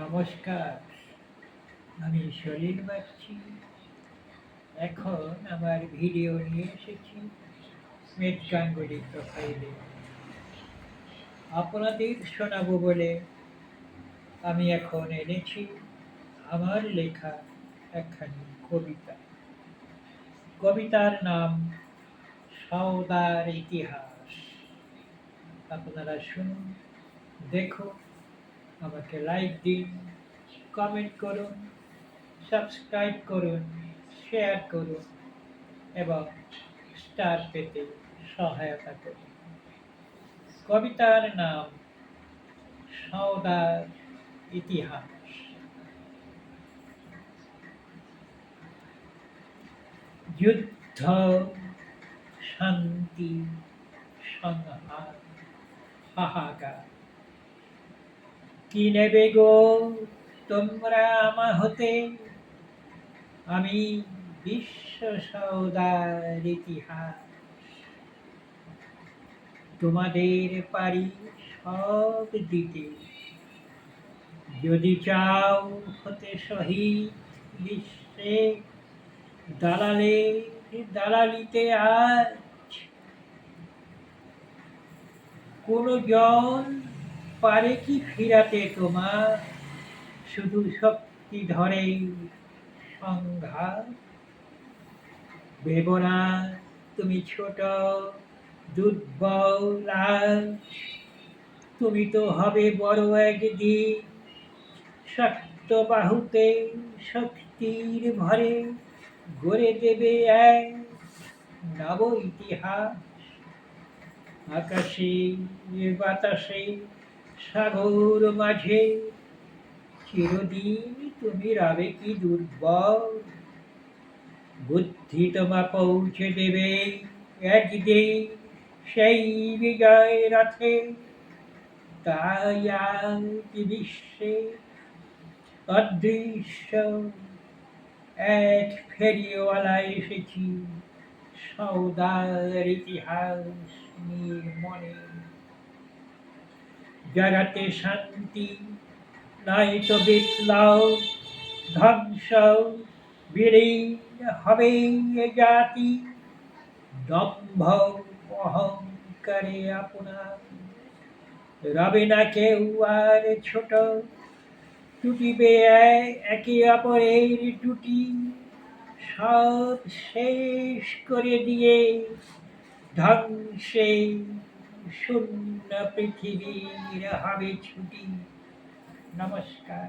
নমস্কার, আমি সলিল বাগচি। এখন আমার ভিডিও নিয়ে এসেছি স্মিথ গাঙ্গুলি প্রোফাইলে। আপনাদের শোনাবো বলে আমি এখন এনেছি আমার লেখা একখানি কবিতা। কবিতার নাম সওদার ইতিহাস। আপনারা শুনুন, দেখুন, আমাকে লাইক দিন, কমেন্ট করুন, সাবস্ক্রাইব করুন, শেয়ার করুন এবং স্টার পেতে সহায়তা করুন। কবিতার নাম সওদার ইতিহাস। যুদ্ধ, শান্তি, সংহার, হাহাকার। কি নেবে গো তোমরা আমা হতে? আমি বিশ্ব সওদার ইতিহাস। তোমাদের পারি সব দিতে, যদি চাও হতে শহীদ বিশ্বে। দালালে দালালিতে আজ কোন জন পারে কি ফিরাতে তোমার? শুধু শক্তি ধরে সংঘাত। ভেবো না তুমি ছোট, দুর্বল আজ, তুমি তো হবে বড় একদিন। শক্ত বাহুতে শক্তির ভরে গড়ে দেবে এক নব ইতিহাস। আকাশে বাতাসে সাগর মাঝে চিরদিন তুমি রবে কি দুর্বল। বুদ্ধি তোমা পৌঁছে দেবে একদিন সেই বিজয় রথে। তাই আজ বিশ্বে অদৃশ্য এক ফেরিওয়ালা এসেছি সওদার ইতিহাস নির্মণে। জগতে শান্তি নয়তো বিপ্লব, ধ্বংস বিলীন হবে এ জাতি। দম্ভ অহংকারে আপনার রবে না কেউ আর ছোট। টুটিবে একে অপরের টুটি, সব শেষ করে দিয়ে ধ্বংসে শূন্য পৃথিবীর হবে ছুটি। নমস্কার।